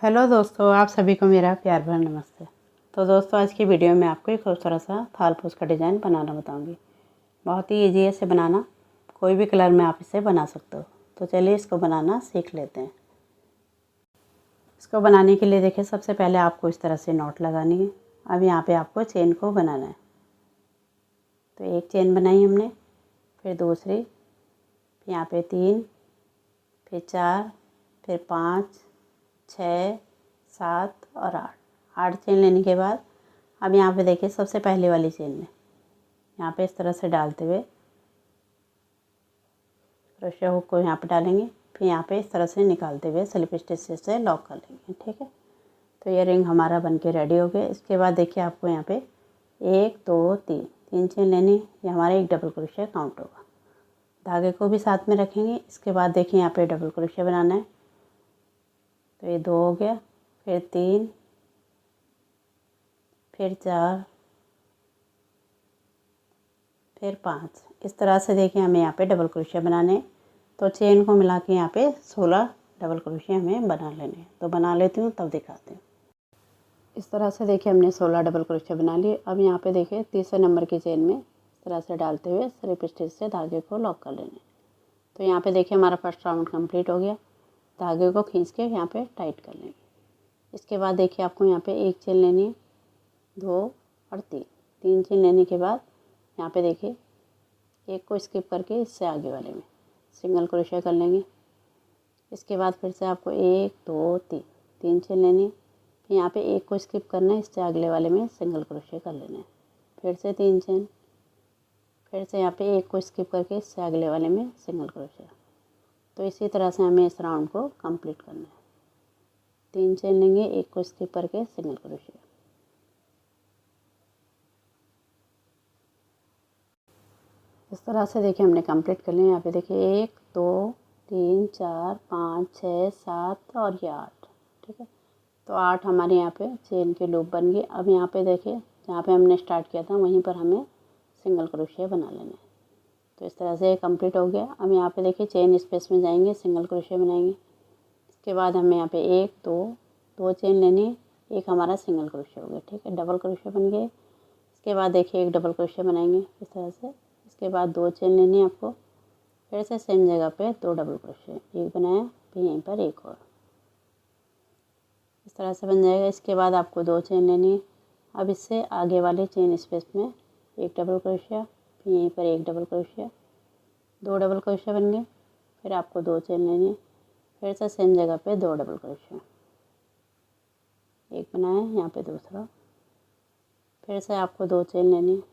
Hello दोस्तों, आप सभी को मेरा प्यार भरा नमस्ते। तो दोस्तों, आज की वीडियो में आपको एक खूबसूरत सा थाल पोस्ट का डिज़ाइन बनाना बताऊंगी। बहुत ही ईजी है इसे बनाना, कोई भी कलर में आप इसे बना सकते हो। तो चलिए इसको बनाना सीख लेते हैं। इसको बनाने के लिए देखिए, सबसे पहले आपको इस तरह से नॉट लगानी है। अब यहाँ पे आपको चेन को बनाना है। तो एक चेन बनाई हमने, फिर दूसरी, यहाँ पे 3, फिर 4, फिर 5, 6, 7 और 8 चेन लेने के बाद अब यहाँ पे देखिए, सबसे पहले वाली चेन में यहाँ पे इस तरह से डालते हुए क्रोशे हुक को यहाँ पे डालेंगे। फिर यहाँ पे इस तरह से निकालते हुए स्लिप स्टिच से लॉक कर लेंगे। ठीक है, तो ये रिंग हमारा बन के रेडी हो गया। इसके बाद देखिए, आपको यहाँ पे 1 2 3 चेन लेनी। ये हमारा एक डबल क्रोशे काउंट होगा। धागे को भी साथ में रखेंगे। इसके बाद देखिए, यहाँ पे डबल क्रोशे बनाना है। तो ये 2 हो गया, फिर 3, फिर 4, फिर 5। इस तरह से देखिए, हमें यहाँ पे डबल क्रोशे बनाने हैं। तो चेन को मिला के यहाँ पे 16 डबल क्रोशे हमें बना लेने हैं। तो बना लेती हूँ, तब दिखाती हूँ। इस तरह से देखिए, हमने 16 डबल क्रोशे बना लिए। अब यहाँ पे देखिए, तीसरे नंबर की चेन में इस तरह से डालते हुए स्लिप स्टिच से धागे को लॉक कर लेने। तो यहाँ पे देखिए, हमारा फर्स्ट राउंड कंप्लीट हो गया। धागे को खींच के यहाँ पे टाइट कर लेंगे। इसके बाद देखिए, आपको यहाँ पे एक चेन लेनी है, 2 और 3 चेन लेने के बाद यहाँ पे देखिए, एक को स्किप करके इससे आगे वाले में सिंगल क्रोशे कर लेंगे। इसके बाद फिर से आपको 1 2 3 चेन लेनी है। फिर यहाँ पे एक को स्किप करना है, इससे अगले वाले में सिंगल क्रोशे कर लेना है। फिर से 3 चेन, फिर से यहाँ पे एक को स्किप करके इससे अगले वाले में सिंगल क्रोशे। तो इसी तरह से हमें इस राउंड को कंप्लीट करना है। 3 चेन लेंगे, एक को स्किप करके सिंगल क्रोशे। इस तरह से देखिए, हमने कंप्लीट कर लिया। यहाँ पे देखिए, 1 2 3 4 5 6 7 और ये 8। ठीक है, तो 8 हमारे यहाँ पे चेन के लूप बन गए। अब यहाँ पे देखिए, जहाँ पे हमने स्टार्ट किया था वहीं पर हमें सिंगल क्रोशे बना लेना है। तो इस तरह से कंप्लीट हो गया। अब यहाँ पे देखिए, चेन स्पेस में जाएंगे, सिंगल क्रोशे बनाएंगे। इसके बाद हमें यहाँ पे 1 2 चेन लेनी है, एक हमारा सिंगल क्रोशे हो गया। ठीक है, डबल क्रोशे बन गए। इसके बाद देखिए, एक डबल क्रोशे बनाएंगे इस तरह से। इसके बाद 2 चेन लेनी है आपको। फिर से सेम जगह पे 2 डबल क्रोशे, एक बनाया, फिर यहीं पर एक और, इस तरह से बन जाएगा। इसके बाद आपको 2 चेन लेनी है। अब इससे आगे वाले चेन स्पेस में एक डबल क्रोशे, फिर यहीं पर एक डबल क्रोशे, 2 डबल क्रोशे बन गए। फिर आपको 2 चेन लेनी है। फिर से सेम जगह पे 2 डबल क्रोशे, एक बनाया, यहाँ पे दूसरा। फिर से आपको 2 चेन लेनी है।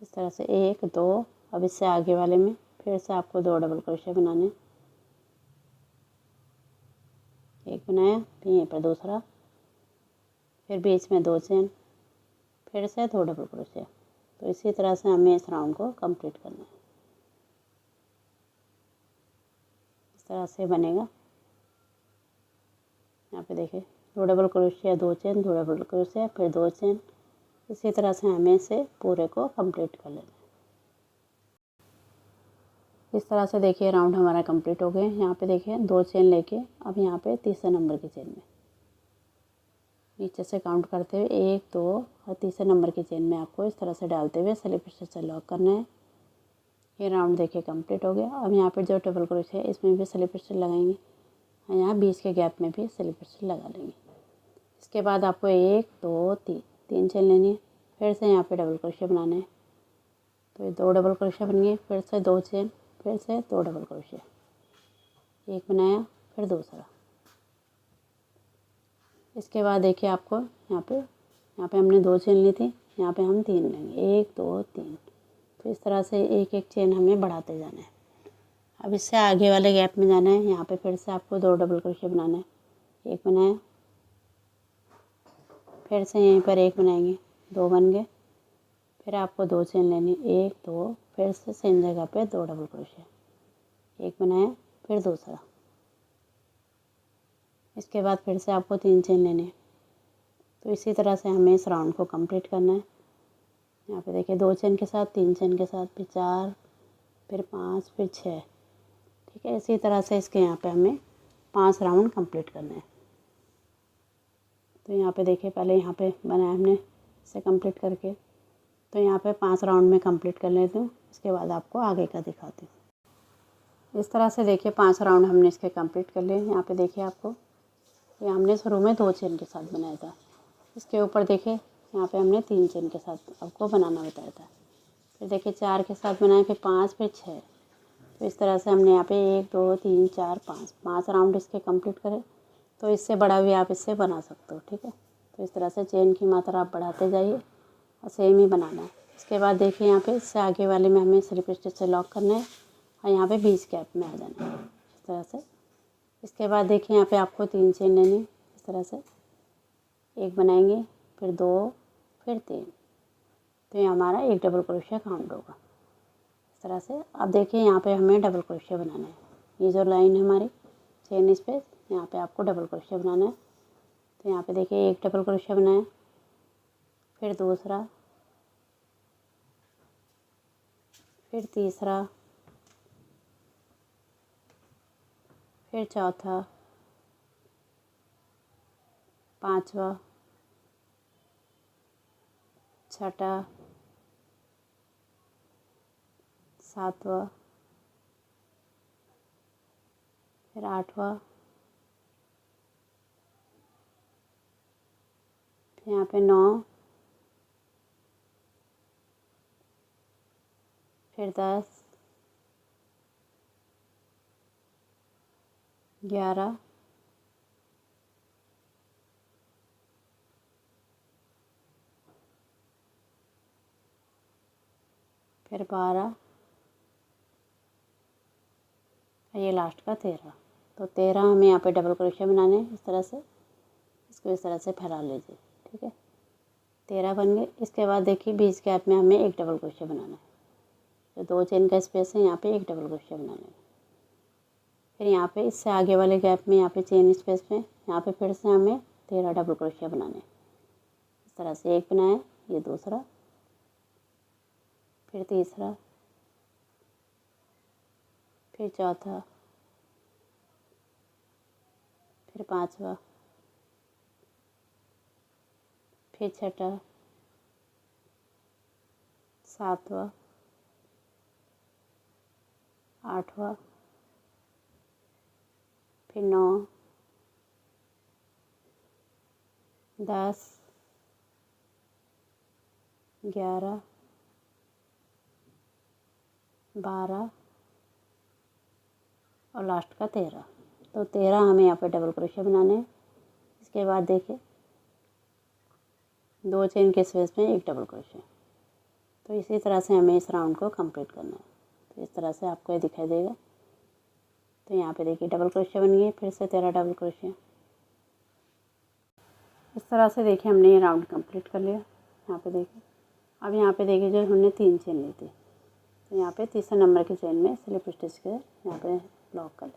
इस तरह से 1 2। अब इससे आगे वाले में फिर से आपको 2 डबल क्रोशे बनाने, एक बनाया, फिर यहीं पर दूसरा, फिर बीच में 2 चेन, फिर से 2 डबल क्रोशे। तो इसी तरह से हमें इस राउंड को कंप्लीट करना है। इस तरह से बनेगा। यहाँ पे देखिए, 2 double crochet, 2 chain, 2 double crochet, फिर 2 चेन। इसी तरह से हमें इसे पूरे को कंप्लीट कर लेना है। इस तरह से देखिए, राउंड हमारा कंप्लीट हो गए। यहाँ पे देखिए, 2 चेन लेके अब यहाँ पे तीसरे नंबर की चेन में नीचे से काउंट करते हुए 1 2 और तीसरे नंबर की चेन में आपको इस तरह से डालते हुए स्लिप स्टिच से लॉक करना है। ये राउंड देखिए कंप्लीट हो गया। अब यहाँ पे जो डबल क्रोशे है इसमें भी स्लिप स्टिच लगाएंगे, और यहाँ बीच के गैप में भी स्लिप स्टिच लगा लेंगे। इसके बाद आपको 1 2 3 चेन लेनी है। फिर से यहाँ पे डबल क्रोशे बनाना है। तो ये 2 डबल क्रोशे बन गए। फिर से 2 चेन, फिर से 2 डबल क्रोशे, एक बनाया, फिर दूसरा। इसके बाद देखिए, आपको यहाँ पे हमने 2 चेन ली थी, यहाँ पे हम 3 लेंगे, 1 2 3। तो इस तरह से एक एक चेन हमें बढ़ाते जाना है। अब इससे आगे वाले गैप में जाना है। यहाँ पे फिर से आपको 2 डबल क्रोशे बनाना है, एक बनाया, फिर से यहीं पर एक बनाएंगे, 2 बन गए। फिर आपको 2 चेन लेनी, 1 2, फिर से सेम जगह पे 2 डबल क्रोशे, एक बनाया, फिर दूसरा। इसके बाद फिर से आपको 3 चेन लेने हैं। तो इसी तरह से हमें इस राउंड को कंप्लीट करना है। यहाँ पे देखिए, 2 चेन के साथ, 3 चेन के साथ, फिर 4, फिर 5, फिर 6। ठीक है। इसी तरह से इसके यहाँ पे हमें 5 राउंड कंप्लीट करने हैं। तो यहाँ पे देखिए पहले यहाँ पे बनाया हमने इसे कंप्लीट करके, तो यहाँ पे 5 राउंड में कंप्लीट कर लेती हूँ। इसके बाद आपको आगे का दिखाती हूँ। इस तरह से देखिए 5 राउंड हमने इसके कंप्लीट कर लिए। यहाँ पे देखिए आपको ये हमने शुरू में 2 चेन के साथ बनाया था। इसके ऊपर देखिए यहाँ पे हमने 3 चेन के साथ आपको बनाना बताया था। फिर देखिए 4 के साथ बनाए, फिर 5, फिर 6। तो इस तरह से हमने यहाँ पे 1 2 3 4 5 राउंड इसके कंप्लीट करें। तो इससे बड़ा भी आप इससे बना सकते हो, ठीक है। तो इस तरह से चेन की मात्रा आप बढ़ाते जाइए और सेम ही बनाना है। इसके बाद देखिए यहाँ पे इससे आगे वाले में हमें स्लिप स्टिच से लॉक करना है और यहाँ पे बीच गैप में आ जाना है इस तरह से। इसके बाद देखिए यहाँ पे आपको 3 चेन लेनी है। इस तरह से एक बनाएंगे, फिर 2, फिर 3। तो ये हमारा एक डबल क्रोशिया काउंट होगा इस तरह से। अब देखिए यहाँ पे हमें डबल क्रोशिया बनाना है। ये जो लाइन है हमारी चेन स्पेस, यहाँ पे आपको डबल क्रोशिया बनाना है। तो यहाँ पे देखिए एक डबल क्रोशिया बनाया, फिर दूसरा, फिर तीसरा, फिर चौथा, पांचवा, छठा, सातवां, फिर आठवां, फिर यहाँ पे 9, फिर 10, 11, फिर 12, ये लास्ट का 13। तो 13 हमें यहाँ पे डबल क्रोशिया बनाने हैं इस तरह से। इसको इस तरह से फैला लीजिए, ठीक है। 13 बन गए। इसके बाद देखिए बीच गैप में हमें एक डबल क्रोशिया बनाना है। जो 2 चेन का स्पेस है यहाँ पे एक डबल क्रोशिया बनाना है। फिर यहाँ पे इससे आगे वाले गैप में यहाँ पे चेन स्पेस में यहाँ पे फिर से हमें 13 डबल क्रोशिया बनाने हैं। इस तरह से एक बनाया, ये दूसरा, फिर तीसरा, फिर चौथा, फिर पांचवा, फिर छठा, सातवां, आठवां, फिर 9, 10, 11, 12 और लास्ट का 13। तो 13 हमें यहाँ पे डबल क्रोशिया बनाने हैं। इसके बाद देखिए 2 चेन के स्पेस में एक डबल क्रोशिया। तो इसी तरह से हमें इस राउंड को कंप्लीट करना है। तो इस तरह से आपको ये दिखाई देगा। तो यहाँ पे देखिए डबल क्रोशिया बन गई, फिर से 13 डबल क्रोशिया। इस तरह से देखिए हमने ये राउंड कंप्लीट कर लिया। यहाँ पे देखिए अब यहाँ पे देखिए जो हमने 3 चेन ली थी, तो यहाँ पे तीसरे नंबर की चेन में स्लिप स्टिच के यहाँ पे लॉक कर लें,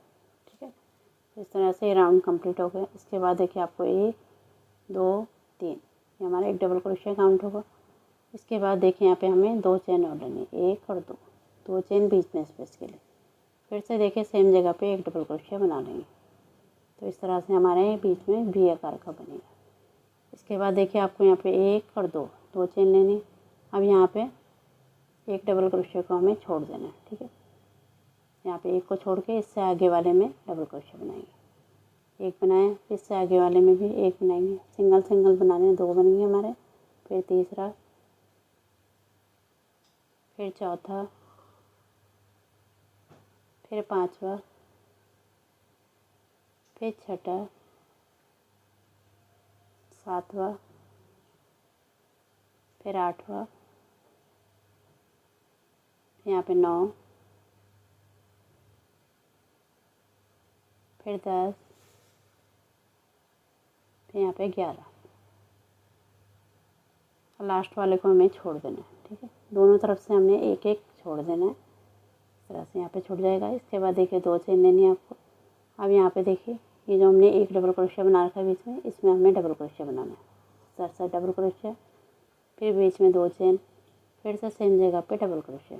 ठीक है। तो इस तरह से ये राउंड कंप्लीट हो गया। इसके बाद देखिए आपको 1 2 3 ये हमारा एक डबल क्रोशिया काउंट होगा। इसके बाद देखिए यहाँ पे हमें 2 चेन और लेनी है, 1 और 2 चेन बीच में स्पेस के लिए। फिर से देखिए सेम जगह पे एक डबल क्रोशिया बना लेंगे। तो इस तरह से हमारे बीच में वी आकार का बनेगा। इसके बाद देखिए आपको यहाँ पे 1 और 2 चेन लेनी। अब यहाँ पे एक डबल क्रोशिया को हमें छोड़ देना है, ठीक है। यहाँ पे एक को छोड़ के इससे आगे वाले में डबल क्रोशिया बनाएंगे। एक बनाए, इससे आगे वाले में भी एक बनाएंगे। सिंगल सिंगल बनाने 2 बनेंगे हमारे। फिर तीसरा, फिर चौथा, फिर पांचवा, फिर छठा, सातवां, फिर आठवां, यहाँ पे 9, फिर 10, फिर यहाँ पे 11 और लास्ट वाले को हमें छोड़ देना है, ठीक है। दोनों तरफ से हमने एक एक छोड़ देना है। इस तरह से यहाँ पे छूट जाएगा। इसके बाद देखिए 2 चेन लेनी है आपको। अब यहाँ पे देखिए ये जो हमने एक डबल क्रोशिया बना रखा है बीच में, इसमें हमें डबल क्रोशिया बनाना है। साथ डबल क्रोशिया, फिर बीच में 2 चेन, फिर से सेम जगह पे डबल क्रोशिया।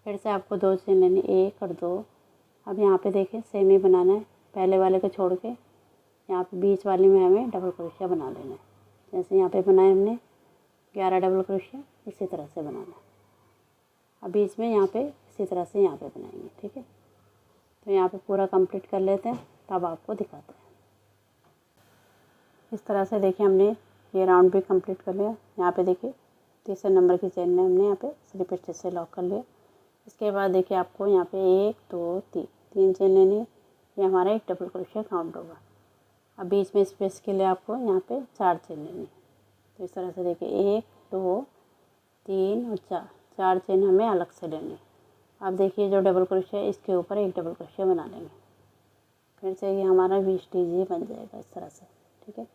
फिर से आपको 2 चेन लेनी, 1 और 2। अब यहाँ पे देखिए सेम ही बनाना है, पहले वाले को छोड़ के यहाँ पे बीच वाली में हमें डबल क्रोशिया बना लेना है। जैसे यहाँ पे बनाए हमने 11 डबल क्रोशिया, इसी तरह से बनाना है। अब बीच में यहाँ पे इसी तरह से यहाँ पे बनाएंगे, ठीक है। तो यहाँ पे पूरा कंप्लीट कर लेते हैं, तब आपको दिखाते हैं। इस तरह से देखिए हमने ये राउंड भी कंप्लीट कर लिया। यहाँ पे देखिए तीसरे नंबर की चेन में हमने यहाँ पे स्लिप स्टिच से लॉक कर लिया। इसके बाद देखिए आपको यहाँ पे 1 2 3 चेन लेनी है। ये हमारा एक डबल क्रोशिया काउंट होगा। अब बीच में स्पेस के लिए आपको यहाँ पे 4 चेन लेनी है। तो इस तरह से देखिए 1 2 3 और 4 चेन हमें अलग से लेनी है। अब देखिए जो डबल क्रोशिया है इसके ऊपर एक डबल क्रोशिया बना लेंगे। फिर से ये हमारा 20 स्टिच बन जाएगा इस तरह से, ठीक है।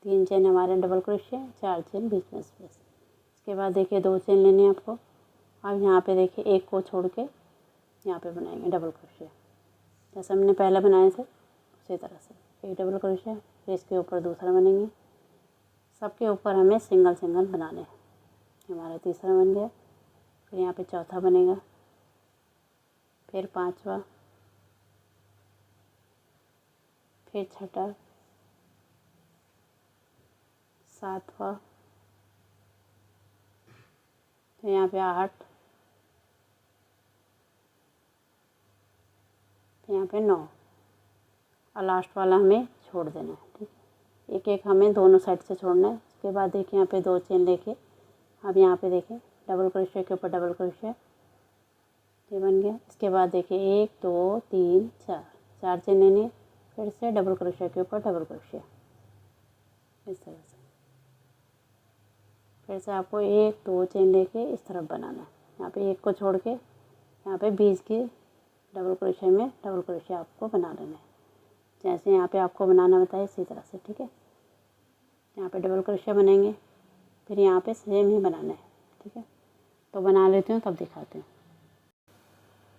3 चेन हमारे डबल क्रोशिया, 4 चेन बीच में स्पेस। इसके बाद देखिए 2 चेन लेनी है आपको। अब यहाँ पे देखिए एक को छोड़ के यहाँ पे बनाएंगे डबल क्रोशिया, जैसे हमने पहले बनाए थे उसी तरह से एक डबल क्रोशिया। फिर इसके ऊपर दूसरा बनेंगे। सबके ऊपर हमें सिंगल सिंगल बनाने हैं। हमारा तीसरा बन गया। फिर यहाँ पे चौथा बनेगा, फिर पांचवा, फिर छठा, सातवां, फिर यहाँ पे 8, फिर यहाँ पे 9 और लास्ट वाला हमें छोड़ देना है, ठीक है। एक एक हमें दोनों साइड से छोड़ना है। उसके बाद देखिए यहाँ पे 2 चेन लेके अब यहाँ पे देखिए डबल क्रोशिया के ऊपर डबल क्रोशिया, ये बन गया। इसके बाद देखिए 1 2 3 4 चेन लेनी है। फिर से डबल क्रोशिया के ऊपर डबल क्रोशिया, इस तरह से। फिर से आपको 1 2 चेन लेके इस तरफ बनाना है। यहाँ पे एक को छोड़ के यहाँ पे बीच की डबल क्रोशिया में डबल क्रोशिया आपको बना लेना है, जैसे यहाँ पे आपको बनाना बताया इसी तरह से, ठीक है। यहाँ पे डबल क्रोशिया बनेंगे, फिर यहाँ पे सेम ही बनाना है, ठीक है। तो बना लेती हूँ तब दिखाती हूँ।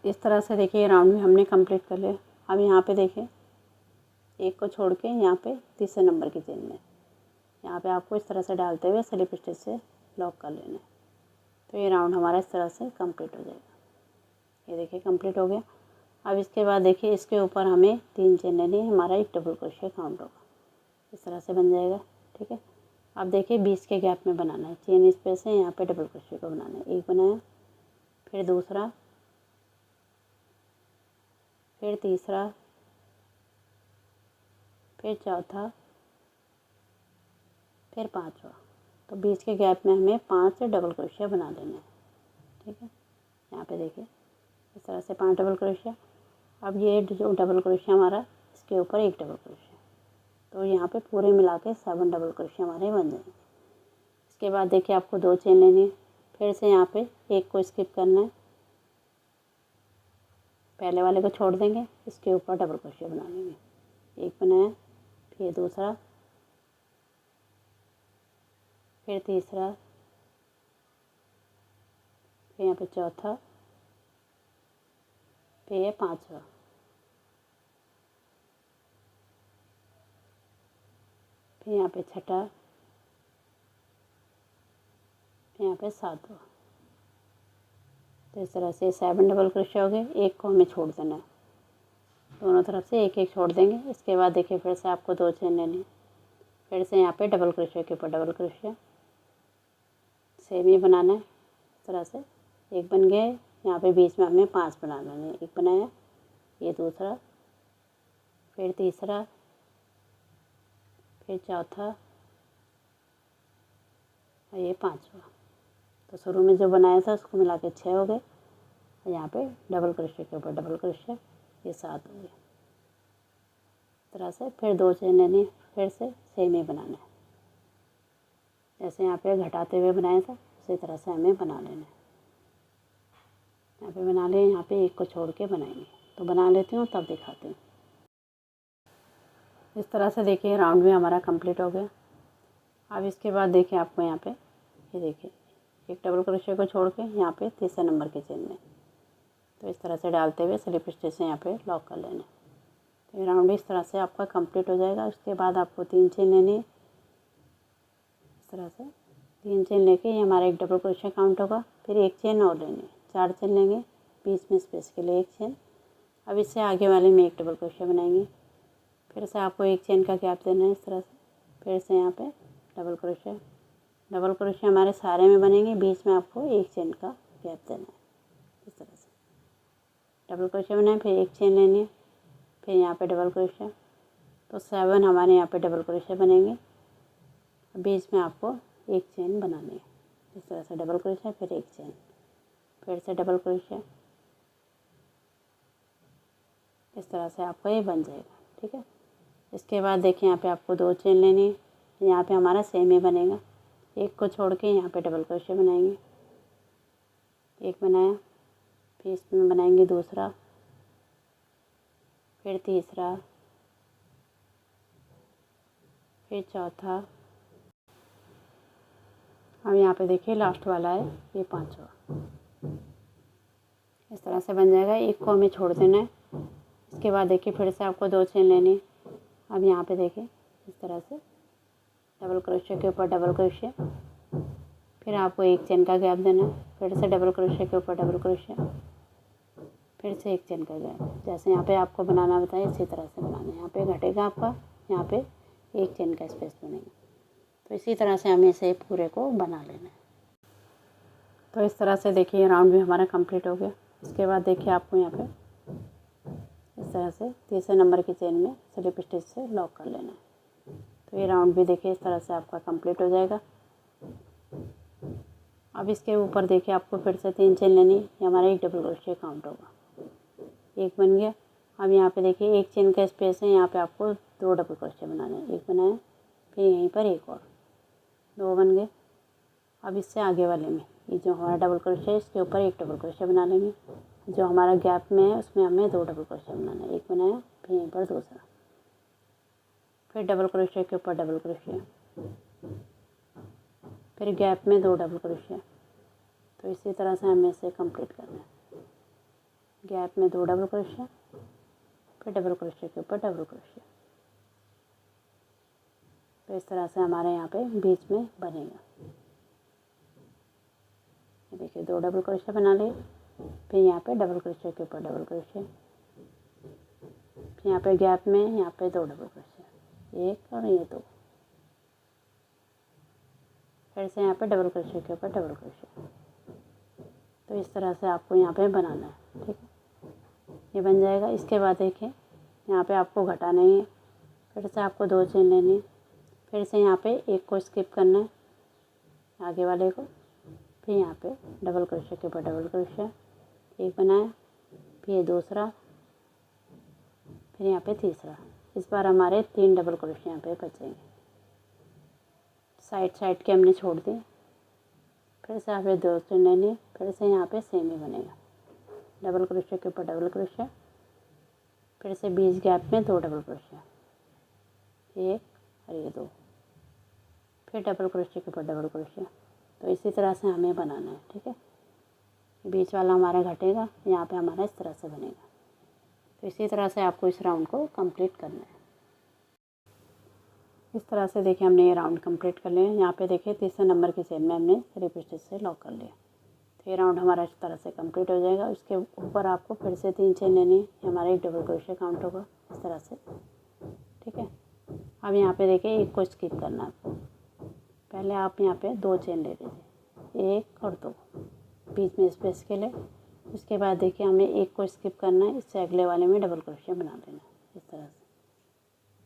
इस तरह से देखिए राउंड में हमने कंप्लीट कर लिया। अब यहाँ पे देखिए एक को छोड़ के यहाँ पे तीसरे नंबर की चेन में यहाँ पे आपको इस तरह से डालते हुए स्लिप स्टिच से लॉक कर लेना है। तो ये राउंड हमारा इस तरह से कंप्लीट हो जाएगा। ये देखिए कंप्लीट हो गया। अब इसके बाद देखिए इसके ऊपर हमें 3 चेन लेनी है। हमारा एक डबल क्रोशिया काउंट होगा, इस तरह से बन जाएगा, ठीक है। अब देखिए 20 के गैप में बनाना है। चेन स्पेस है, यहाँ पे डबल क्रोशिया को बनाना है। एक बनाया, फिर दूसरा, फिर तीसरा, फिर चौथा, फिर पांचवा। तो 20 के गैप में हमें 5 डबल क्रोशिया बना लेना है, ठीक है। यहाँ पे देखिए इस तरह से 5 डबल क्रोशिया। अब ये जो डबल क्रोशिया हमारा इसके ऊपर एक डबल क्रोशिया, तो यहाँ पे पूरे मिला के 7 डबल क्रोशिया हमारे बन जाएंगे। इसके बाद देखिए आपको 2 चेन लेनी है। फिर से यहाँ पे एक को स्किप करना है, पहले वाले को छोड़ देंगे, इसके ऊपर डबल क्रोशिया बना लेंगे। एक बनाया, फिर दूसरा, फिर तीसरा, फिर यहाँ पे चौथा, फिर ये पांचवा, फिर यहाँ पे छठा, फिर यहाँ पे सातवां। तो इस तरह से 7 डबल क्रोशिया हो गए। एक को हमें छोड़ देना है, दोनों तरफ से एक एक छोड़ देंगे। इसके बाद देखिए फिर से आपको 2 चेन लेनी है। फिर से यहाँ पे डबल क्रोशिया के ऊपर डबल क्रोशिया, सेम ही बनाना है इस तरह से। एक बन गए, यहाँ पे बीच में हमें 5 बना लेने। एक बनाया, ये दूसरा, फिर तीसरा, फिर चौथा और ये पांचवा। तो शुरू में जो बनाया था उसको मिला के 6 हो गए। और यहाँ पे डबल क्रोशिया के ऊपर डबल क्रोशिया, ये 7 हो गए। इस तरह से फिर 2 चेन लेनी, फिर से सेम ही बनाना है, जैसे यहाँ पे घटाते हुए बनाया था उसी तरह से हमें बना लेना है। यहाँ पे बना लें, यहाँ पे एक को छोड़ के बनाएंगे। तो बना लेती हूँ तब दिखाती हूँ। इस तरह से देखिए राउंड में हमारा कंप्लीट हो गया। अब इसके बाद देखिए आपको यहाँ पे ये देखिए एक डबल क्रोशिया को छोड़ के यहाँ पे तीसरे नंबर की चेन में, तो इस तरह से डालते हुए स्लिप स्टिच से यहाँ पे लॉक कर लेना। तो ये राउंड इस तरह से आपका कंप्लीट हो जाएगा। उसके बाद आपको 3 चेन लेनी है। इस तरह से 3 चेन लेके ये हमारा एक डबल क्रोशिया काउंट होगा। फिर एक चेन और लेनी है, 4 चेन लेंगे, बीच में स्पेस के लिए 1 चेन। अब इससे आगे वाले में एक डबल क्रोशिया बनाएंगे। फिर से आपको 1 चेन का गैप देना है इस तरह से। फिर से यहाँ पे डबल क्रोशिया हमारे सारे में बनेंगे, बीच में आपको 1 चेन का गैप देना है इस तरह से। डबल क्रोशिया बनाए, फिर 1 चेन लेनी है, फिर यहाँ पे डबल क्रोशिया। तो 7 हमारे यहाँ पे डबल क्रोशिया बनेंगे। बीच में आपको 1 चेन बनानी है इस तरह से। डबल क्रोशिया, फिर 1 चेन, फिर से डबल क्रोशिया। इस तरह से आपका ये बन जाएगा, ठीक है। इसके बाद देखिए यहाँ पे आपको 2 चेन लेनी है। यहाँ पे हमारा सेम ही बनेगा। एक को छोड़ के यहाँ पे डबल क्रोशिया बनाएंगे। एक बनाया, फिर इसमें बनाएंगे दूसरा, फिर तीसरा, फिर चौथा। अब यहाँ पे देखिए लास्ट वाला है ये 5वां। इस तरह से बन जाएगा। एक को हमें छोड़ देना है। इसके बाद देखिए फिर से आपको 2 चेन लेनी है। अब यहाँ पे देखिए इस तरह से डबल क्रोशिया के ऊपर डबल क्रोशिया, फिर आपको 1 चेन का गैप देना है। फिर से डबल क्रोशिया के ऊपर डबल क्रोशिया, फिर से 1 चेन का गैप। जैसे यहाँ पे आपको बनाना बताया इसी तरह से बनाना है। यहाँ पे घटेगा आपका, यहाँ पे 1 चेन का स्पेस बनेगा। तो इसी तरह से हमें इसे पूरे को बना लेना है। तो इस तरह से देखिए राउंड भी हमारा कंप्लीट हो गया। इसके बाद देखिए आपको यहाँ पे इस तरह से तीसरे नंबर की चेन में स्लिप स्टिच से लॉक कर लेना है। तो ये राउंड भी देखिए इस तरह से आपका कंप्लीट हो जाएगा। अब इसके ऊपर देखिए आपको फिर से 3 चेन लेनी है। ये हमारा एक डबल क्रोशिया काउंट होगा। एक बन गया। अब यहाँ पे देखिए 1 चेन का स्पेस है, यहाँ पे आपको 2 डबल क्रोशिया बनाने हैं। एक बनाया, फिर यहीं पर एक और, 2 बन गए। अब इससे आगे वाले में ये जो हमारा डबल क्रोशिया है इसके ऊपर एक डबल क्रोशिया बना लेंगे। जो हमारा गैप में है उसमें हमें 2 डबल क्रोशिया बनाना है। एक बनाया, फिर यहीं पर दूसरा, फिर डबल क्रोशिया के ऊपर डबल क्रोशिया, फिर गैप में 2 डबल क्रोशिया। तो इसी तरह से हमें इसे कंप्लीट करना है। गैप में 2 डबल क्रोशिया, फिर डबल क्रोशिया के ऊपर डबल क्रोशिया। तो इस तरह से हमारे यहाँ पे बीच में बनेगा। देखिए 2 डबल क्रोशिया बना लिए, फिर यहाँ पे डबल क्रोशिया के ऊपर डबल क्रोशिया, फिर यहाँ पे गैप में यहाँ पे 2 डबल क्रोशिया, एक और ये 2, फिर से यहाँ पे डबल क्रोशिया के ऊपर डबल क्रोशिया। तो इस तरह से आपको यहाँ पे बनाना है, ठीक है। ये बन जाएगा। इसके बाद देखिए यहाँ पे आपको घटाना ही है। फिर से आपको 2 चेन लेनी है। फिर से यहाँ पे एक को स्किप करना है, आगे वाले को, फिर यहाँ पे डबल क्रोशिया के ऊपर डबल क्रोशिया, एक बनाया, फिर दूसरा, फिर यहाँ पे तीसरा। इस बार हमारे 3 डबल क्रोशिया यहाँ पे बचेंगे। साइड के हमने छोड़ दिए। फिर से यहाँ पे 2 चेन लेनी, फिर से यहाँ पे सेम ही बनेगा। डबल क्रोशिया के ऊपर डबल क्रोशिया, फिर से बीच गैप में 2 डबल क्रोशिया, एक और ये 2, फिर डबल क्रोशिया के ऊपर डबल क्रोशिया। तो इसी तरह से हमें बनाना है, ठीक है। बीच वाला हमारा घटेगा, यहाँ पे हमारा इस तरह से बनेगा। तो इसी तरह से आपको इस राउंड को कंप्लीट करना है। इस तरह से देखिए हमने ये राउंड कंप्लीट कर लिया। यहाँ पे देखिए तीसरे नंबर की चेन में हमने स्लिप स्टिच से लॉक कर लिया। तो ये राउंड हमारा इस तरह से कंप्लीट हो जाएगा। इसके ऊपर आपको फिर से 3 चेन लेनी है। हमारा एक डबल क्रोशिया काउंट होगा इस तरह से, ठीक है। अब यहाँ पे देखिए एक को स्किप करना है आपको। पहले आप यहाँ पे 2 चेन ले लीजिए, 1 और 2, बीच में स्पेस के लिए। उसके बाद देखिए हमें एक को स्किप करना है, इससे अगले वाले में डबल क्रोशिया बना देना है इस तरह से।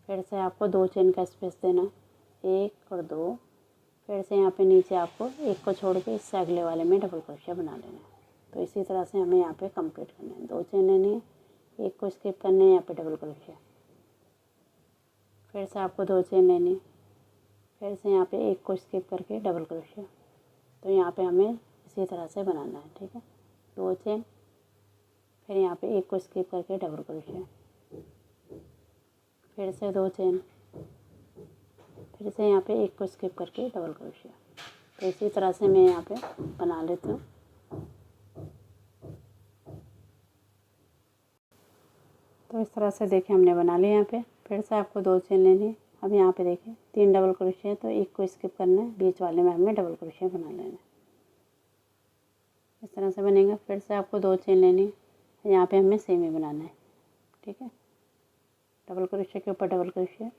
फिर से आपको 2 चेन का स्पेस देना है, 1 और 2। फिर से यहाँ पे नीचे आपको एक को छोड़ के इससे अगले वाले में डबल क्रोशिया बना लेना है। तो इसी तरह से हमें यहाँ पे कंप्लीट करना है। 2 चेन लेनी है, एक को स्किप करना है, यहाँ पे डबल क्रोशिया, फिर से आपको 2 चेन लेनी है, फिर से यहाँ पे एक को स्किप करके डबल क्रोशिया। तो यहाँ पे हमें इसी तरह से बनाना है, ठीक है। 2 चेन, फिर यहाँ पे एक को स्किप करके डबल क्रोशिया, फिर से 2 चेन, फिर से यहाँ पे एक को स्किप करके डबल क्रोशिया। तो इसी तरह से मैं यहाँ पे बना लेती हूँ। तो इस तरह से देखिए हमने बना लिया। यहाँ पे फिर से आपको 2 चेन लेनी है। अब यहाँ पे देखिए 3 डबल क्रोशिया, तो एक को स्किप करना है, बीच वाले में हमें डबल क्रोशिया बना लेना है। इस तरह से बनेगा। फिर से आपको 2 चेन लेनी है, यहाँ पे हमें सेम ही बनाना है, ठीक है। डबल क्रोशिया के ऊपर डबल क्रोशिया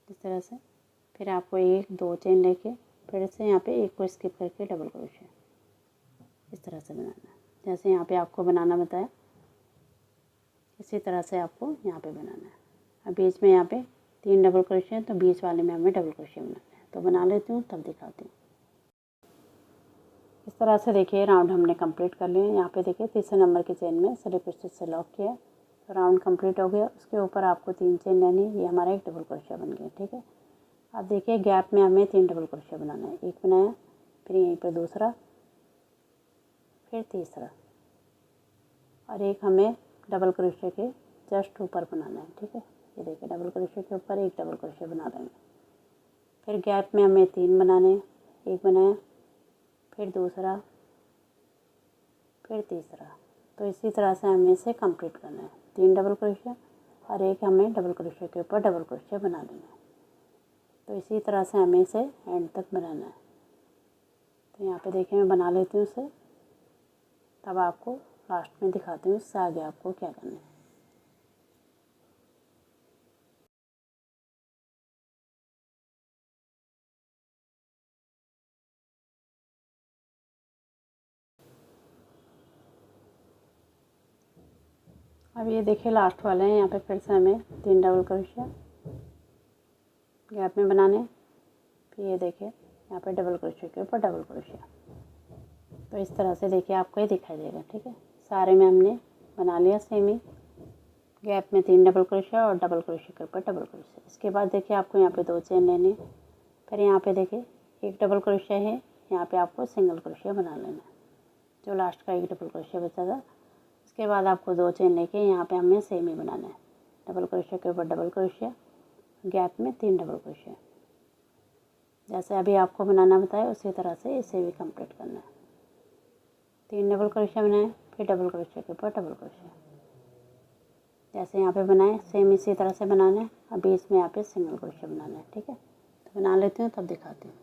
इस तरह से। फिर आपको 1 2 चेन लेके फिर से यहाँ पे एक को स्किप करके डबल क्रोशिया इस तरह से बनाना है। जैसे यहाँ पे आपको बनाना बताया इसी तरह से आपको यहाँ पे बनाना है। अब बीच में यहाँ पे 3 डबल क्रोशिया है, तो बीच वाले में हमें डबल क्रोशिया बनाना है। तो बना लेती हूँ तब दिखाती हूँ। इस तरह से देखिए राउंड हमने कंप्लीट कर लिया। यहाँ पे देखिए तीसरे नंबर की चेन में स्लिप स्टिच से लॉक किया, तो राउंड कंप्लीट हो गया। उसके ऊपर आपको 3 चेन लेनी है। ये हमारा एक डबल क्रोशिया बन गया, ठीक है। अब देखिए गैप में हमें 3 डबल क्रोशिया बनाना है। एक बनाया, फिर यहीं पर दूसरा, फिर तीसरा, और एक हमें डबल क्रोशिया के जस्ट ऊपर बनाना है, ठीक है। ये देखिए डबल क्रोशिया के ऊपर एक डबल क्रोशिया बना लेंगे। फिर गैप में हमें 3 बनाने हैं। एक बनाया, फिर दूसरा, फिर तीसरा। तो इसी तरह से हमें इसे कंप्लीट करना है। 3 डबल क्रोशिया और एक हमें डबल क्रोशिया के ऊपर डबल क्रोशिया बना लेना है। तो इसी तरह से हमें इसे एंड तक बनाना है। तो यहाँ पे देखिए मैं बना लेती हूँ इसे, तब आपको लास्ट में दिखाती हूँ इससे आगे आपको क्या करना है। अब ये देखिए लास्ट वाले हैं। यहाँ पे फिर से हमें 3 डबल क्रोशिया गैप में बनाने। फिर ये देखिए यहाँ पे डबल क्रोशिया के ऊपर डबल क्रोशिया। तो इस तरह से देखिए आपको ये दिखाई देगा, ठीक है। सारे में हमने बना लिया सेम ही। गैप में 3 डबल क्रोशिया और डबल क्रोशिया के ऊपर डबल क्रोशिया। इसके बाद देखिए आपको यहाँ पे 2 चेन लेने। फिर यहाँ पे देखिए एक डबल क्रोशिया है, यहाँ पे आपको सिंगल क्रोशिया बना लेना है। जो लास्ट का एक डबल क्रोशिया बचा था, इसके बाद आपको 2 चेन लेके यहाँ पे हमें सेम ही बनाना है। डबल क्रोशिया के ऊपर डबल क्रोशिया, गैप में 3 डबल क्रोशिया। जैसे अभी आपको बनाना बताया उसी तरह से इसे भी कंप्लीट करना है। 3 डबल क्रोशिया बनाए, फिर डबल क्रोशिया के ऊपर डबल क्रोशिया। जैसे यहाँ पे बनाए सेम इसी तरह से बनाना है। और बीच में यहाँ पे सिंगल क्रोशिया बनाना है, ठीक है। तो बना लेती हूँ तब दिखाती हूँ।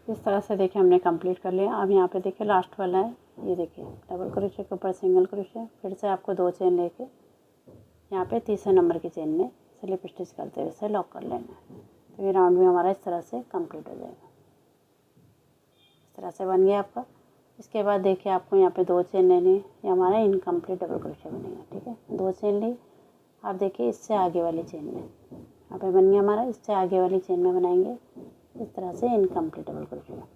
इस तरह से देखिए हमने कंप्लीट कर लिया। अब यहाँ पे देखिए लास्ट वाला है, ये देखिए डबल क्रोशिया के ऊपर सिंगल क्रोशिया। फिर से आपको 2 चेन लेके यहाँ पे तीसरे नंबर की चेन में स्लिप स्टिच करते हुए इसे लॉक कर लेना है। तो ये राउंड में हमारा इस तरह से कंप्लीट हो जाएगा। इस तरह से बन गया आपका। इसके बाद देखिए आपको यहाँ पे 2 चेन लेनी है। ये हमारा इनकम्प्लीट डबल क्रोशिया बनेगा, ठीक है। 2 चेन ली। आप देखिए इससे आगे वाली चेन में यहाँ पे बन गया हमारा। इससे आगे वाली चेन में बनाएंगे इस तरह से इनकम्प्लीट डबल क्रोशिया।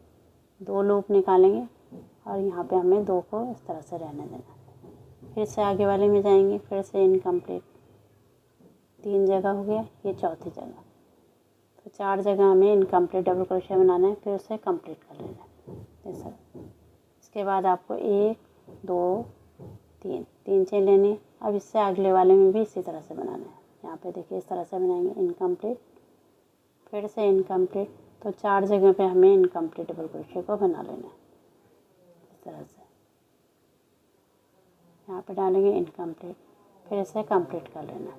2 लूप निकालेंगे और यहाँ पे हमें 2 को इस तरह से रहने देना। फिर से आगे वाले में जाएंगे, फिर से इनकम्प्लीट। 3 जगह हो गया, ये चौथी जगह। तो 4 जगह हमें इनकम्प्लीट डबल क्रोशिया बनाना है, फिर उसे कंप्लीट कर लेना है ऐसा। इसके बाद आपको 1 2 3 चेन लेनी। अब इससे अगले वाले में भी इसी तरह से बनाना है। यहाँ पे देखिए इस तरह से बनाएंगे इनकम्प्लीट, फिर से इनकम्प्लीट। तो 4 जगह पे हमें इनकम्प्लीट डबल क्रोशिया को बना लेना है इस तरह से। यहाँ पे डालेंगे इनकम्प्लीट, फिर इसे कंप्लीट कर लेना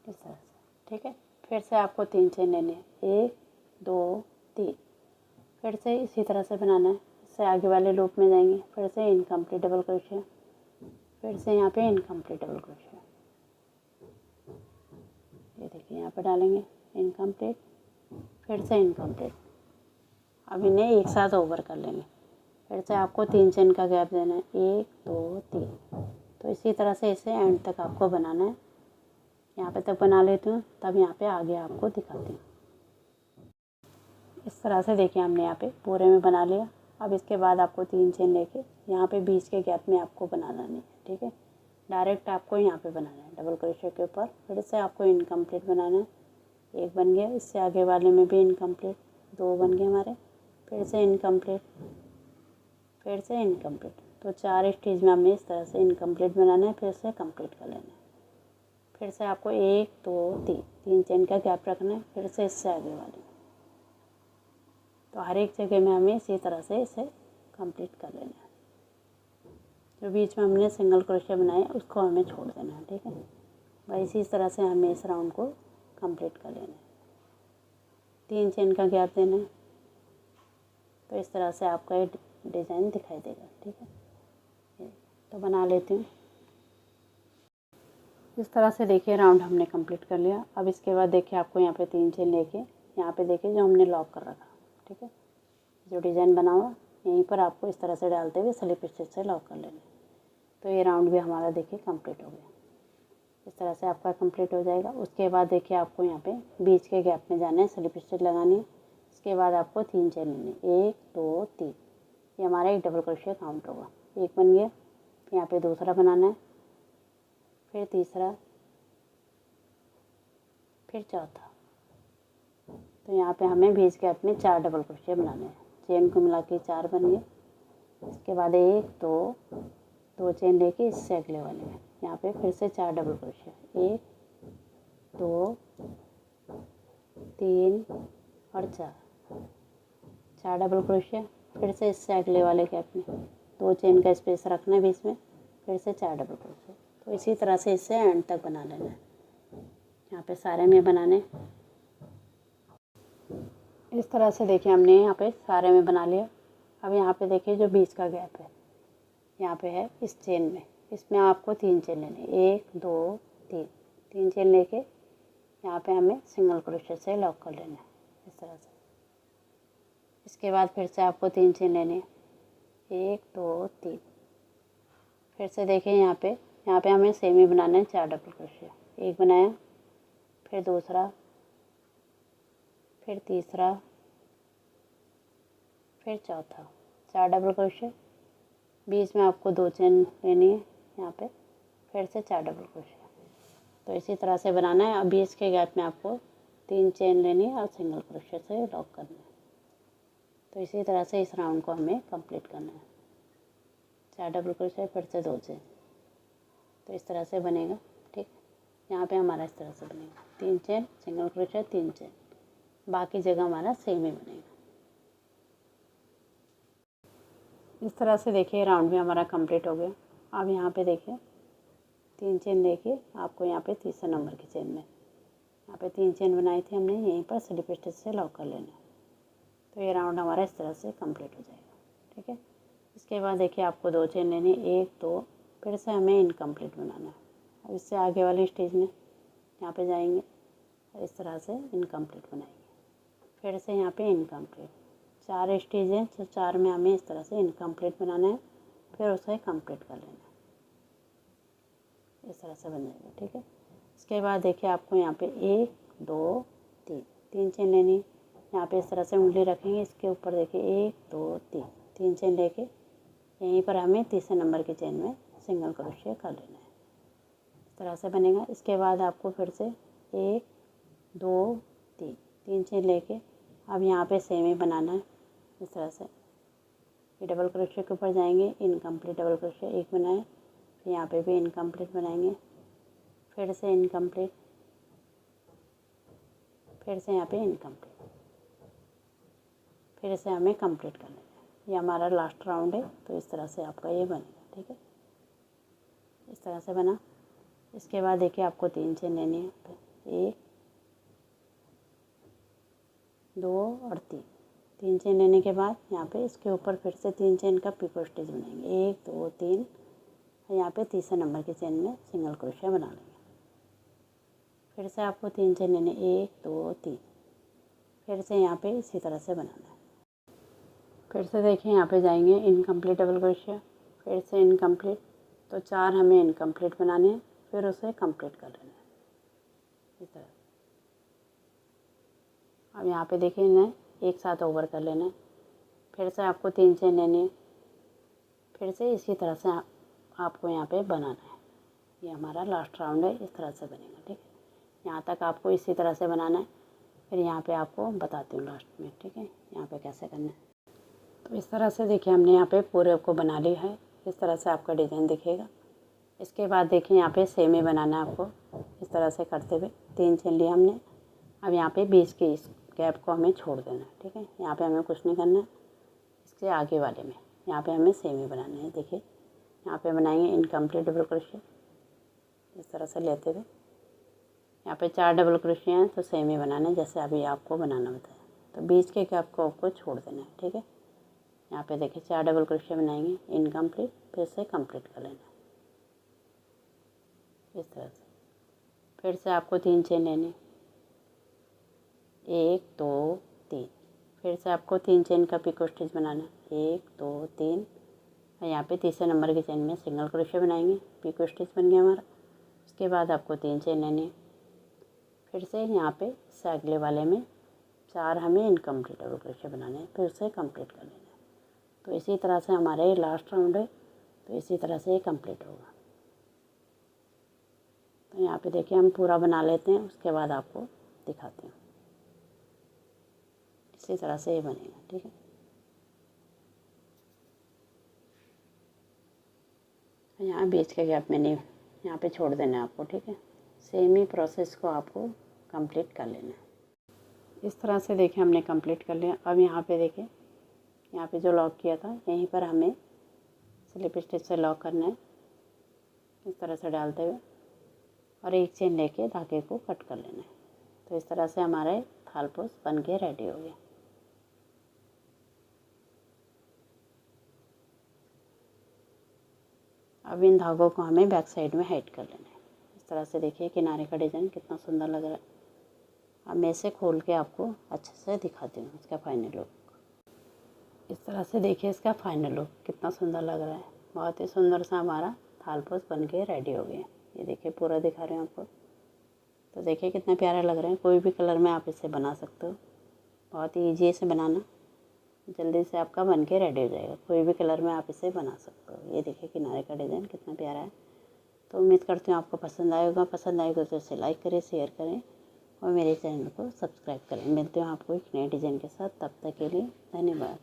इस तरह से, ठीक है। फिर से आपको 3 चेन लेने हैं, 1 2 3। फिर से इसी तरह से बनाना है। इससे आगे वाले लूप में जाएंगे, फिर से इनकम्प्लीट डबल क्रोशिया, फिर से यहाँ पे इनकम्प्लीट डबल क्रोशिया। ये देखिए यहाँ पे डालेंगे इनकम्प्लीट, फिर से इनकम्प्लीट। अब इन्हें एक साथ ओवर कर लेंगे। फिर से आपको 3 चेन का गैप देना है, 1 2 3। तो इसी तरह से इसे एंड तक आपको बनाना है। यहाँ पे तक बना लेती हूँ, तब यहाँ पे आगे आपको दिखाती हूँ। इस तरह से देखिए हमने यहाँ पे पूरे में बना लिया। अब इसके बाद आपको 3 चेन लेके यहाँ पे बीच के गैप में आपको बनाना नहीं है, ठीक है। डायरेक्ट आपको यहाँ पे बनाना है डबल क्रोशिया के ऊपर। फिर से आपको इनकम्प्लीट बनाना है। 1 बन गया, इससे आगे वाले में भी इनकम्प्लीट। 2 बन गए हमारे, फिर से इनकम्प्लीट, फिर से इनकम्प्लीट। तो 4 स्टेज में हमने इस तरह से इनकम्प्लीट बनाना है, फिर से कंप्लीट कर लेना है। फिर से आपको 1 2 3 चेन का गैप रखना है, फिर से इससे आगे वाले। तो हर एक जगह में हमें इसी तरह से इसे कंप्लीट कर लेना है। जो बीच में हमने सिंगल क्रोशिया बनाया उसको हमें छोड़ देना है, ठीक है। वही इसी तरह से हमें इस राउंड को कंप्लीट कर लेना है। 3 चेन का गैप देना है। तो इस तरह से आपका ये डिज़ाइन दिखाई देगा। ठीक है, तो बना लेती हूँ। इस तरह से देखिए राउंड हमने कंप्लीट कर लिया। अब इसके बाद देखिए आपको यहाँ पे 3 चेन लेके यहाँ पे देखिए जो हमने लॉक कर रखा, ठीक है, जो डिज़ाइन बना हुआ यहीं पर आपको इस तरह से डालते हुए स्लिप स्टिच से लॉक कर लेना। तो ये राउंड भी हमारा देखिए कंप्लीट हो गया। इस तरह से आपका कंप्लीट हो जाएगा। उसके बाद देखिए आपको यहाँ पे बीच के गैप में जाना है, स्लिप स्टिच लगानी है। इसके बाद आपको 3 चेन लेनी, 1 2 3। ये हमारा एक डबल क्रोशिया काउंट होगा। एक बन गया, यहाँ पे दूसरा बनाना है, फिर तीसरा, फिर चौथा। तो यहाँ पे हमें बीच गैप में 4 डबल क्रोशिया बनाने हैं। चेन को मिला के 4 बन गए। इसके बाद 1 2 चेन लेके इससे अगले वाले में यहाँ पे फिर से 4 डबल क्रोशिया, 1 2 3 और 4 डबल क्रोशिया। फिर से इससे अगले वाले गैप में 2 चेन का स्पेस रखना है बीच में, फिर से 4 डबल क्रोशिया। तो इसी तरह से इससे एंड तक बना लेना है। यहाँ पे सारे में बनाने, इस तरह से देखिए हमने यहाँ पे सारे में बना लिया। अब यहाँ पे देखिए जो बीच का गैप है यहाँ पे है इस चेन में, इसमें आपको 3 चेन लेने, 1 2 3 चेन लेके यहाँ पे हमें सिंगल क्रोशिया से लॉक कर लेना है इस तरह से। इसके बाद फिर से आपको 3 चेन लेने, 1 2 3। फिर से देखिए यहाँ पे हमें सेम ही बनाना है, 4 डबल क्रोशिया। एक बनाया, फिर दूसरा, फिर तीसरा, फिर चौथा, 4 डबल क्रोशिया। बीच में आपको 2 चेन लेनी है यहाँ पे, फिर से 4 डबल क्रोशिया। तो इसी तरह से बनाना है। अब बीच के गैप में आपको 3 चेन लेनी है और सिंगल क्रोशिया से लॉक करना है। तो इसी तरह से इस राउंड को हमें कंप्लीट करना है। 4 डबल क्रोशिया, फिर से 2 चेन। तो इस तरह से बनेगा। ठीक, यहाँ पे हमारा इस तरह से बनेगा, 3 चेन सिंगल क्रोशिया, 3 चेन, बाकी जगह हमारा सेम ही बनेगा। इस तरह से देखिए राउंड भी हमारा कंप्लीट हो गया। अब यहाँ पे देखिए 3 चेन लेके आपको यहाँ पे तीसरे नंबर की चेन में यहाँ पे 3 चेन बनाई थी हमने, यहीं पर स्लिप स्टिच से लॉक कर लेना है। तो ये राउंड हमारा इस तरह से कंप्लीट हो जाएगा। ठीक है, इसके बाद देखिए आपको 2 चेन लेनी, 1 2, फिर से हमें इनकम्प्लीट बनाना है। अब इससे आगे वाली स्टेज में यहाँ पे जाएंगे और इस तरह से इनकम्प्लीट बनाएंगे, फिर से यहाँ पे इनकम्प्लीट। 4 स्टेज हैं, तो 4 में हमें इस तरह से इनकम्प्लीट बनाना है, फिर उसे कंप्लीट कर लेना है। इस तरह से बन जाएगा। ठीक है, इसके बाद देखिए आपको यहाँ पे 1 2 3 चेन लेनी। यहाँ पे इस तरह से उंगली रखेंगे, इसके ऊपर देखिए 1 2 3 चेन लेके यहीं पर हमें तीसरे नंबर की चेन में सिंगल क्रोशिया कर लेना है। इस तरह से बनेगा। इसके बाद आपको फिर से 1 2 3 चेन लेके अब यहाँ पे सेम ही बनाना है। इस तरह से ये डबल क्रोशिया के ऊपर जाएंगे, इनकम्प्लीट डबल क्रोशिया एक बनाए, फिर यहाँ पे भी इनकम्प्लीट बनाएंगे, फिर से इनकम्प्लीट, फिर से यहाँ पे इनकम्प्लीट, फिर से हमें कंप्लीट करना है। ये हमारा लास्ट राउंड है। तो इस तरह से आपका ये बनेगा। ठीक है, इस तरह से बना। इसके बाद देखिए आपको 3 चेन लेनी है, तो 1 2 और 3 चेन लेने के बाद यहाँ पे इसके ऊपर फिर से 3 चेन का पिको स्टिच बनाएंगे, 1 2 3, और यहाँ पे तीसरे नंबर की चेन में सिंगल क्रोशिया बना लेंगे। फिर से आपको 3 चेन लेने, 1 2 3, फिर से यहाँ पे इसी तरह से बनाना है। फिर से देखिए यहाँ पे जाएंगे इनकम्प्लीट डबल क्रोशिया, फिर से इनकम्प्लीट। तो 4 हमें इनकम्प्लीट बनाने हैं, फिर उसे कंप्लीट कर लेना है इस तरह। अब यहाँ पे देखिए इन्हें एक साथ ओवर कर लेना है। फिर से आपको 3 चेन लेनी है, फिर से इसी तरह से आपको यहाँ पे बनाना है। ये हमारा लास्ट राउंड है। इस तरह से बनेगा। ठीक है, यहाँ तक आपको इसी तरह से बनाना है। फिर यहाँ पे आपको बताती हूँ लास्ट में। ठीक है, यहाँ पे कैसे करना है। तो इस तरह से देखिए हमने यहाँ पे पूरे को बना लिया है। इस तरह से आपका डिज़ाइन दिखेगा। इसके बाद देखिए यहाँ पे सेम ही बनाना है आपको, इस तरह से करते हुए 3 चेन लिया हमने। अब यहाँ पे बीच के इस गैप को हमें छोड़ देना है। ठीक है, यहाँ पे हमें कुछ नहीं करना है। इसके आगे वाले में यहाँ पे हमें सेम ही बनाना है। देखिए यहाँ पे बनाएंगे इनकम्प्लीट डबल क्रोशिया, इस तरह से लेते हुए यहाँ पे 4 डबल क्रोशिया हैं, तो सेम ही बनाना है जैसे अभी आपको बनाना बताया। तो बीच के गैप को आपको छोड़ देना है। ठीक है, यहाँ पे देखिए 4 डबल क्रोशिया बनाएंगे, इनकम्प्लीट, फिर से कंप्लीट कर लेना इस तरह से। फिर से आपको 3 चेन लेने, 1 2 3। फिर से आपको 3 चेन का पिको स्टिच बनाना, 1 2 3। और यहाँ पे तीसरे नंबर की चेन में सिंगल क्रोशिया बनाएंगे, पिको स्टिच बन गया हमारा। उसके बाद आपको 3 चेन लेने, फिर से यहाँ पे इससे अगले वाले में 4 हमें इनकम्प्लीट डबल क्रोशिया बनाने हैं, फिर से कंप्लीट कर लेना है। तो इसी तरह से हमारा ये लास्ट राउंड है, तो इसी तरह से ये कंप्लीट होगा। तो यहाँ पे देखिए हम पूरा बना लेते हैं, उसके बाद आपको दिखाते हैं। इसी तरह से ये बनेगा, ठीक है। यहाँ बीच के गैप में नहीं, यहाँ पे छोड़ देना है आपको, ठीक है। सेम ही प्रोसेस को आपको कंप्लीट कर लेना है। इस तरह से देखिए हमने कंप्लीट कर लिया। अब यहाँ पे देखिए, यहाँ पे जो लॉक किया था यहीं पर हमें स्लिप स्टिच से लॉक करना है, इस तरह से डालते हुए, और एक चेन लेके धागे को कट कर लेना है। तो इस तरह से हमारे थालपोस बन के रेडी हो गया। अब इन धागों को हमें बैक साइड में हाइड कर लेना है। इस तरह से देखिए किनारे का डिज़ाइन कितना सुंदर लग रहा है। अब मैं इसे खोल के आपको अच्छे से दिखाती हूँ इसका फाइनल लुक। इस तरह से देखिए इसका फाइनल लुक कितना सुंदर लग रहा है। बहुत ही सुंदर सा हमारा थालपोस बन के रेडी हो गया। ये देखिए पूरा दिखा रहे हैं आपको। तो देखिए कितना प्यारा लग रहा है। कोई भी कलर में आप इसे बना सकते हो। बहुत ही ईजी है इसे बनाना, जल्दी से आपका बन के रेडी हो जाएगा। कोई भी कलर में आप इसे बना सकते हो। ये देखिए किनारे का डिज़ाइन कितना प्यारा है। तो उम्मीद करती हूँ आपको पसंद आएगा। पसंद आएगा तो इसे लाइक करें, शेयर करें और मेरे चैनल को सब्सक्राइब करें। मिलते हैं आपको एक नए डिज़ाइन के साथ। तब तक के लिए धन्यवाद।